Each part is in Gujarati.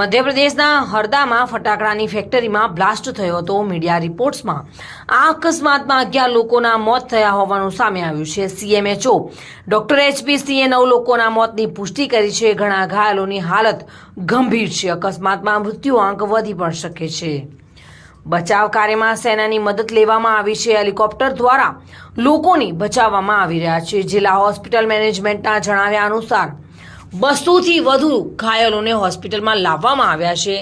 મધ્યપ્રદેશના હરદામાં ફટાકડાની ફેક્ટરીમાં બ્લાસ્ટ થયો હતો। મીડિયા રિપોર્ટ્સમાં આ અકસ્માતમાં 11 લોકોના મોત થયા હોવાનું સામે આવ્યું છે। સીએમએચઓ ડોક્ટર એચપી સિંહે 9 લોકોના મોતની પુષ્ટિ કરી છે। ઘણા ઘાયલોની હાલત ગંભીર છે। અકસ્માતમાં મૃત્યુઆંક વધી પણ શકે છે। બચાવ કાર્યમાં સેનાની મદદ લેવામાં આવી છે। હેલિકોપ્ટર દ્વારા લોકોને બચાવવામાં આવી રહ્યા છે। જિલ્લા હોસ્પિટલ મેનેજમેન્ટના જણાવ્યા અનુસાર 200 થી વધુ ઘાયલોને હોસ્પિટલમાં લાવવામાં આવ્યા છે,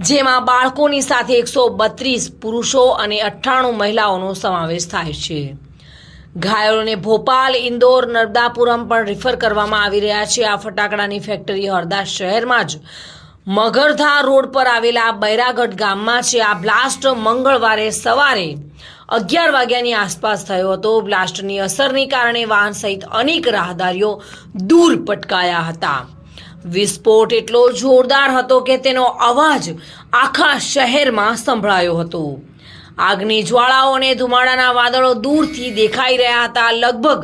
જેમાં બાળકોની સાથે 132 પુરુષો અને 98 મહિલાઓનો સમાવેશ થાય છે। ઘાયલોને ભોપાલ, ઇન્દોર, નર્મદાપુરમ પણ રિફર કરવામાં આવી રહ્યા છે। આ ફટાકડાની ફેક્ટરી હરદા શહેરમાં જ મગરધા રોડ પર આવેલા બૈરાગઢ ગામમાં છે। આ બ્લાસ્ટ મંગળવારે સવારે 11 વાગ્યાની આસપાસ થયો હતો। બ્લાસ્ટની અસરને કારણે વાહન સહિત અનેક રાહદારીઓ દૂર પટકાયા હતા। વિસ્ફોટ એટલો જોરદાર હતો કે તેનો અવાજ આખા શહેરમાં સંભળાયો હતો। આગની જ્વાળાઓ અને ધુમાડાના વાદળો દૂરથી દેખાઈ રહ્યા હતા। લગભગ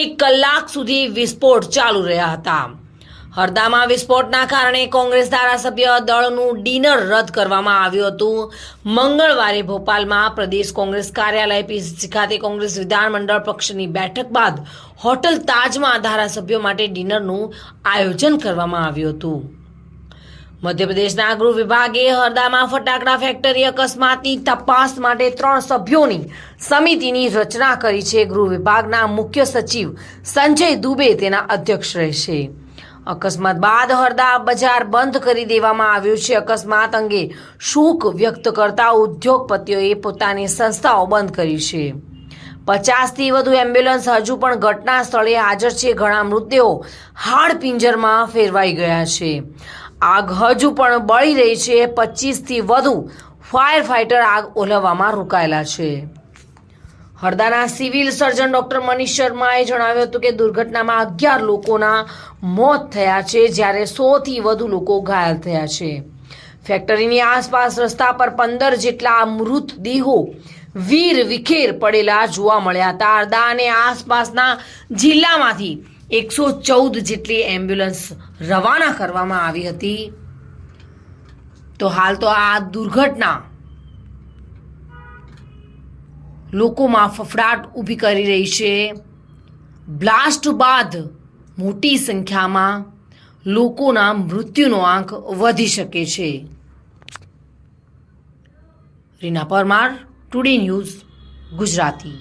1 કલાક સુધી વિસ્ફોટ ચાલુ રહ્યા હતા। હરદામાં વિસ્ફોટના કારણે કોંગ્રેસ ધારાસભ્ય દળનું ડિનર રદ કરવામાં આવ્યું હતું। મંગળવારે ભોપાલમાં પ્રદેશ કોંગ્રેસ કાર્યાલય પીસીસી ખાતે કોંગ્રેસ વિધાનમંડળ પક્ષની બેઠક બાદ હોટલ તાજમાં ધારાસભ્યો માટે ડિનરનું આયોજન કરવામાં આવ્યું હતું। મધ્યપ્રદેશના ગૃહ વિભાગે હરદામાં ફટાકડા ફેક્ટરી અકસ્માતની તપાસ માટે 3 સભ્યોની સમિતિની રચના કરી છે। ગૃહ વિભાગના મુખ્ય સચિવ સંજય દુબે તેના અધ્યક્ષ રહેશે। અકસ્માત બાદ હરદા બજાર બંધ કરી દેવામાં આવ્યું છે। અકસ્માત અંગે શોક વ્યક્ત કરતા ઉદ્યોગપતિઓએ પોતાની સંસ્થાઓ બંધ કરી છે। 50 થી વધુ એમ્બ્યુલન્સ હજુ પણ ઘટના સ્થળે હાજર છે। ઘણા મૃતદેહો હાડપિંજરમાં ફેરવાઈ ગયા છે। આગ હજુ પણ બળી રહી છે। 25 થી વધુ ફાયર ફાઇટર આગ ઓલવવામાં રોકાયેલા છે। હરદાના સિવિલ સર્જન ડોક્ટર મનીષ શર્માએ જણાવ્યું હતું કે દુર્ઘટનામાં 11 લોકોના મોત થયા છે, જ્યારે 100 થી વધુ લોકો ઘાયલ થયા છે। ફેક્ટરીની આસપાસ રસ્તા પર 15 જેટલા મૃતદેહો વીર વિખેર પડેલા જોવા મળ્યા હતા। હરદા અને આસપાસના જિલ્લામાંથી 114 જેટલી એમ્બ્યુલન્સ રવાના કરવામાં આવી હતી। તો હાલ તો આ દુર્ઘટના લોકોમાં ફફડાટ ઊભી કરી રહી છે। બ્લાસ્ટ બાદ મોટી સંખ્યામાં લોકોના મૃત્યુનો આંક વધી શકે છે। Reena Parmar, today news, Gujarati.